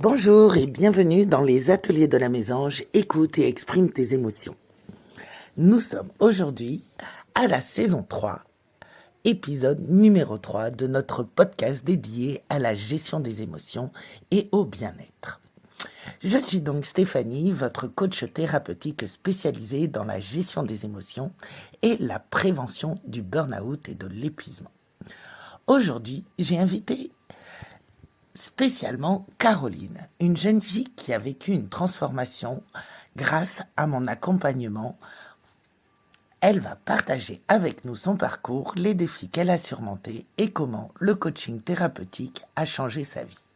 Bonjour et bienvenue dans les ateliers de la Mésange, écoute et exprime tes émotions. Nous sommes aujourd'hui à la saison 3, épisode numéro 3 de notre podcast dédié à la gestion des émotions et au bien-être. Je suis donc Stéphanie, votre coach thérapeutique spécialisée dans la gestion des émotions et la prévention du burn-out et de l'épuisement. Aujourd'hui, j'ai invité spécialement Caroline, une jeune fille qui a vécu une transformation grâce à mon accompagnement. Elle va partager avec nous son parcours, les défis qu'elle a surmontés et comment le coaching thérapeutique a changé sa vie.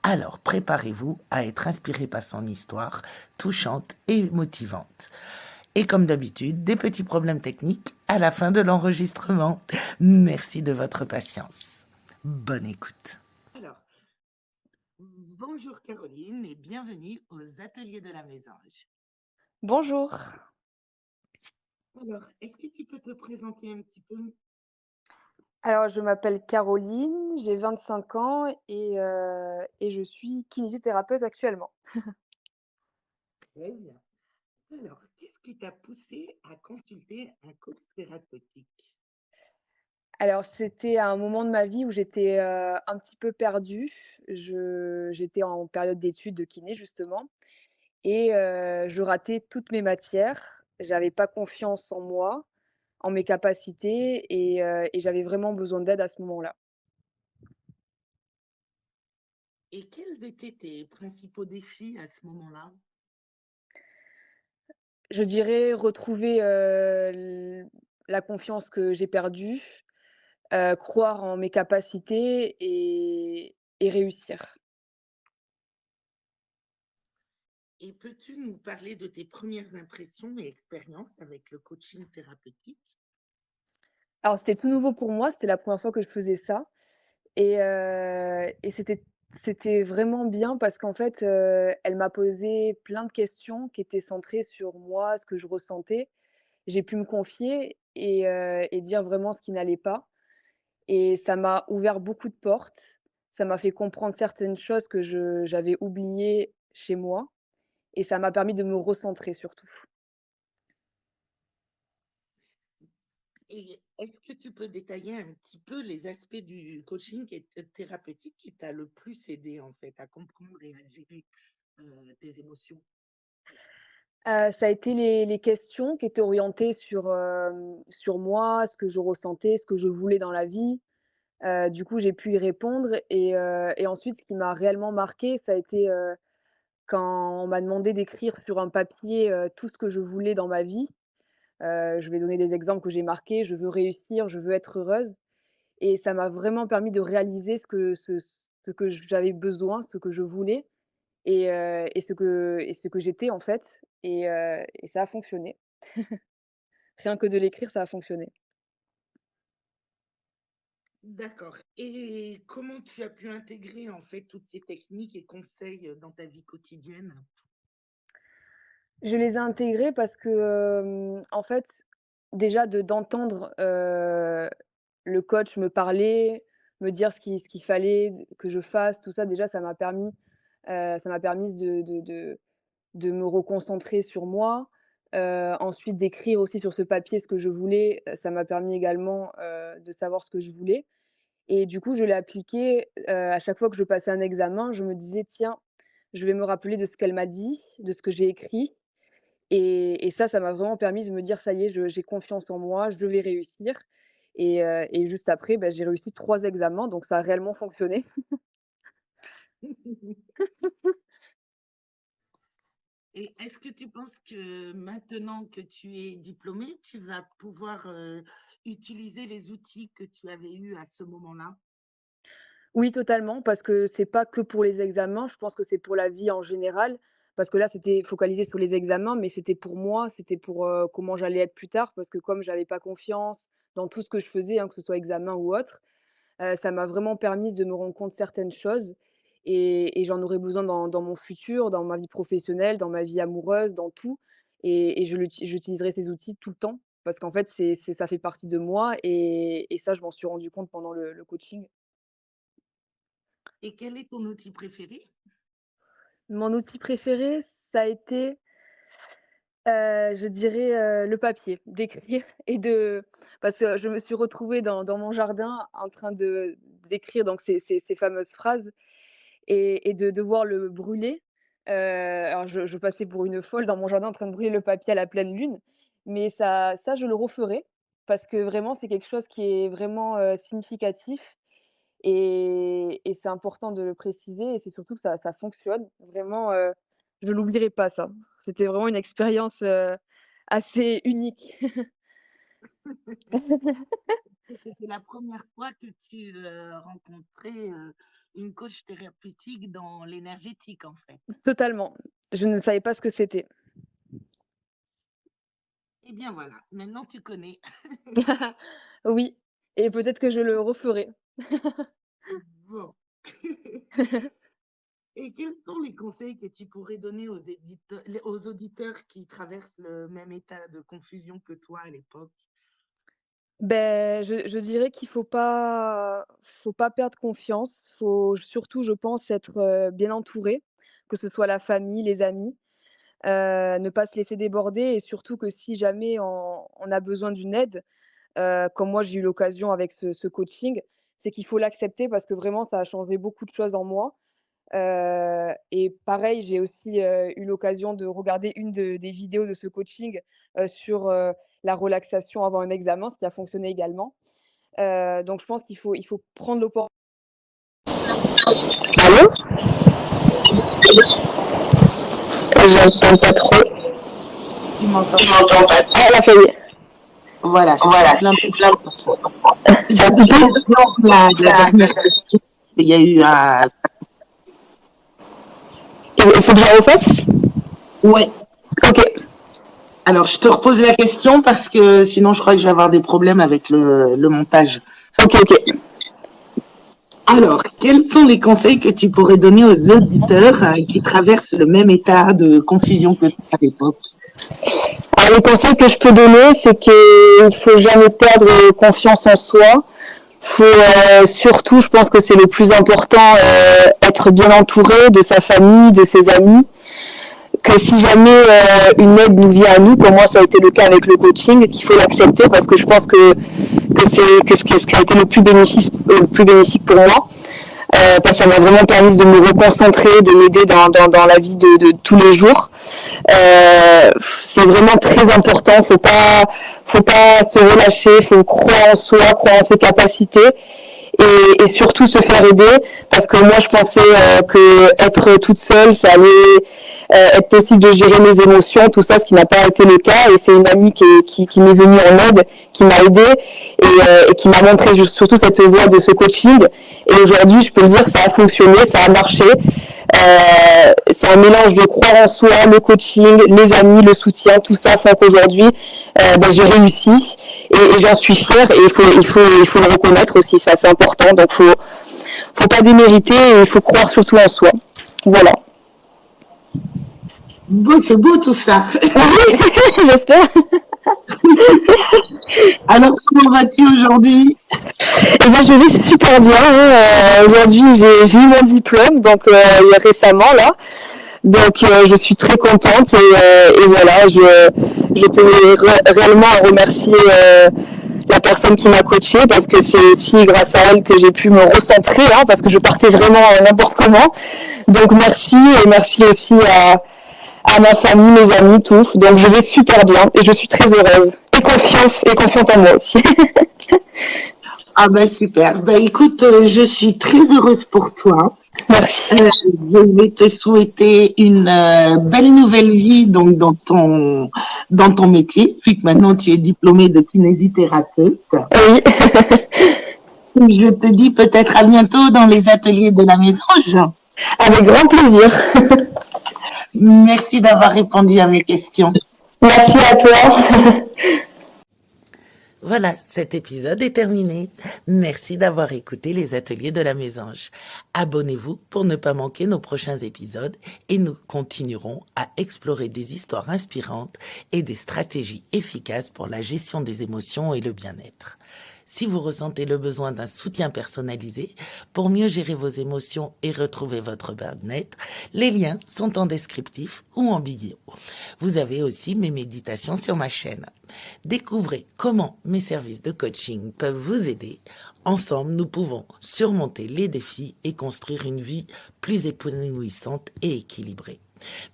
Alors préparez-vous à être inspiré par son histoire touchante et motivante. Et comme d'habitude, des petits problèmes techniques à la fin de l'enregistrement. Merci de votre patience. Bonne écoute. Alors, bonjour Caroline et bienvenue aux ateliers de la Mésange. Bonjour. Alors, est-ce que tu peux te présenter un petit peu? Alors je m'appelle Caroline, j'ai 25 ans et je suis kinésithérapeute actuellement. Très bien. Alors, qu'est-ce qui t'a poussé à consulter un coach thérapeutique? Alors c'était à un moment de ma vie où j'étais, un petit peu perdue. J'étais en période d'études de kiné justement et je ratais toutes mes matières. J'avais pas confiance en moi, en mes capacités et j'avais vraiment besoin d'aide à ce moment-là. Et quels étaient tes principaux défis à ce moment-là? Je dirais retrouver, l la confiance que j'ai perdue. Croire en mes capacités et réussir. Et peux-tu nous parler de tes premières impressions et expériences avec le coaching thérapeutique? Alors c'était tout nouveau pour moi, c'était la première fois que je faisais ça et c'était vraiment bien parce qu'en fait, elle m'a posé plein de questions qui étaient centrées sur moi, ce que je ressentais. J'ai pu me confier et dire vraiment ce qui n'allait pas et ça m'a ouvert beaucoup de portes. Ça m'a fait comprendre certaines choses que j'avais oubliées chez moi et ça m'a permis de me recentrer surtout. Et est-ce que tu peux détailler un petit peu les aspects du coaching thérapeutique qui t'a le plus aidé en fait à comprendre et à gérer tes émotions? Ça a été les questions qui étaient orientées sur moi, ce que je ressentais, ce que je voulais dans la vie. Du coup, j'ai pu y répondre et ensuite ce qui m'a réellement marquée, ça a été, quand on m'a demandé d'écrire sur un papier, tout ce que je voulais dans ma vie. Je vais donner des exemples que j'ai marqués: «Je veux réussir, je veux être heureuse» et ça m'a vraiment permis de réaliser ce que j'avais besoin, ce que je voulais et ce que j'étais en fait et ça a fonctionné. Rien que de l'écrire, ça a fonctionné. D'accord. Et comment tu as pu intégrer en fait toutes ces techniques et conseils dans ta vie quotidienne? Je les ai intégrés parce que, en fait, déjà d'entendre, le coach me parler, me dire ce qu'il fallait que je fasse, tout ça déjà ça m'a permis de me reconcentrer sur moi. Ensuite d'écrire aussi sur ce papier ce que je voulais, ça m'a permis également, de savoir ce que je voulais et du coup je l'ai appliqué, à chaque fois que je passais un examen, je me disais: «Tiens, je vais me rappeler de ce qu'elle m'a dit, de ce que j'ai écrit» et ça m'a vraiment permis de me dire: «Ça y est, je j'ai confiance en moi, je vais réussir» et juste après, bah, j'ai réussi 3 examens, donc ça a réellement fonctionné. Et est-ce que tu penses que maintenant que tu es diplômée, tu vas pouvoir utiliser les outils que tu avais eus à ce moment-là? Oui, totalement, parce que c'est pas que pour les examens, je pense que c'est pour la vie en général. Parce que là, c'était focalisé sur les examens, mais c'était pour moi, c'était pour, comment j'allais être plus tard. Parce que comme j'avais pas confiance dans tout ce que je faisais, hein, que ce soit examen ou autre, ça m'a vraiment permis de me rendre compte certaines choses et j'en aurais besoin dans mon futur, dans ma vie professionnelle, dans ma vie amoureuse, dans tout et j'utiliserai ces outils tout le temps parce qu'en fait, ça fait partie de moi et ça, je m'en suis rendu compte pendant le coaching. Et quel est ton outil préféré? Mon outil préféré, ça a été, je dirais, le papier, d'écrire et de parce que je me suis retrouvée dans mon jardin en train d'écrire donc ces fameuses phrases et de devoir le brûler. Alors je passais pour une folle dans mon jardin en train de brûler le papier à la pleine lune, mais ça je le referai parce que vraiment c'est quelque chose qui est vraiment, significatif et c'est important de le préciser et c'est surtout que ça fonctionne. Vraiment, je l'oublierai pas ça. C'était vraiment une expérience, assez unique. C'était la première fois que tu rencontrais une coach thérapeutique dans l'énergétique, en fait. Totalement. Je ne savais pas ce que c'était. Eh bien voilà, maintenant tu connais. Oui et peut-être que je le referai. Bon. Et quels sont les conseils que tu pourrais donner aux auditeurs qui traversent le même état de confusion que toi à l'époque? Ben, je dirais qu'il faut pas perdre confiance. Faut surtout, je pense, être, bien entouré, que ce soit la famille, les amis, ne pas se laisser déborder et surtout que si jamais on a besoin d'une aide, comme moi j'ai eu l'occasion avec ce coaching, c'est qu'il faut l'accepter parce que vraiment ça a changé beaucoup de choses en moi. Et pareil, j'ai aussi, eu l'occasion de regarder une des vidéos de ce coaching, sur, la relaxation avant un examen, ce qui a fonctionné également. Donc je pense qu'il faut prendre l'oppor Allô? J'entends pas trop. Tu m'entends? Je m'entends pas. Ah là, ça y est. Voilà, Voilà, c'est plein c'est plein de ça a coupé? la dernière question. Il y a eu un... Il faut que je la refasse? Ouais. OK. Alors, je te repose la question parce que sinon, je crois que je vais avoir des problèmes avec le montage. OK, OK. Alors, quels sont les conseils que tu pourrais donner aux auditeurs qui traversent le même état de confusion que toi à l'époque? Alors, le conseil que je peux donner, c'est qu'il faut jamais perdre confiance en soi. Faut surtout, je pense que c'est le plus important, être bien entouré de sa famille, de ses amis. Que si jamais une aide nous vient à nous, comme moi ça a été le cas avec le coaching, qu'il faut l'accepter parce que je pense que c'est que ce qui a été le plus bénéfique pour moi. Parce que ça m'a vraiment permis de me reconcentrer, de m'aider dans la vie de tous les jours. C'est vraiment très important. Faut pas se relâcher. Faut croire en soi, croire en ses capacités. Et surtout se faire aider parce que moi je pensais que être toute seule ça allait être possible de gérer mes émotions, tout ça, ce qui n'a pas été le cas. Et c'est une amie qui m'est venue en aide, qui m'a aidée et qui m'a montré surtout cette voie de ce coaching. Et aujourd'hui, je peux le dire, ça a fonctionné, ça a marché. C'est un mélange de croire en soi, le coaching, les amis, le soutien, tout ça fait qu'aujourd'hui, j'ai réussi et j'en suis fière. Et il faut le reconnaître aussi, ça c'est important. Donc faut pas démériter et il faut croire surtout en soi. Voilà. C'est beau tout ça. J'espère. Alors, comment vas-tu aujourd'hui? Eh bien, je vais super bien. Aujourd'hui, j'ai eu mon diplôme, donc récemment là. Donc, je suis très contente et voilà, je tenais réellement à remercier la personne qui m'a coachée parce que c'est aussi grâce à elle que j'ai pu me recentrer hein, parce que je partais vraiment n'importe comment. Donc, merci et merci aussi à ma famille, mes amis, tout. Donc, je vais super bien et je suis très heureuse et confiante en moi aussi. Ah ben super. Ben écoute, je suis très heureuse pour toi. Merci. Je vais te souhaiter une belle nouvelle vie donc dans ton métier, vu que maintenant tu es diplômée de kinésithérapeute. Oui. Je te dis peut-être à bientôt dans les ateliers de la Mésange. Avec grand plaisir. Merci d'avoir répondu à mes questions. Merci à toi. Voilà, cet épisode est terminé. Merci d'avoir écouté les ateliers de la Mésange. Abonnez-vous pour ne pas manquer nos prochains épisodes et nous continuerons à explorer des histoires inspirantes et des stratégies efficaces pour la gestion des émotions et le bien-être. Si vous ressentez le besoin d'un soutien personnalisé pour mieux gérer vos émotions et retrouver votre bien-être, les liens sont en descriptif ou en bio. Vous avez aussi mes méditations sur ma chaîne. Découvrez comment mes services de coaching peuvent vous aider. Ensemble, nous pouvons surmonter les défis et construire une vie plus épanouissante et équilibrée.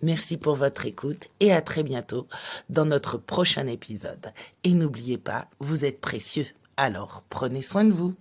Merci pour votre écoute et à très bientôt dans notre prochain épisode. Et n'oubliez pas, vous êtes précieux, alors prenez soin de vous.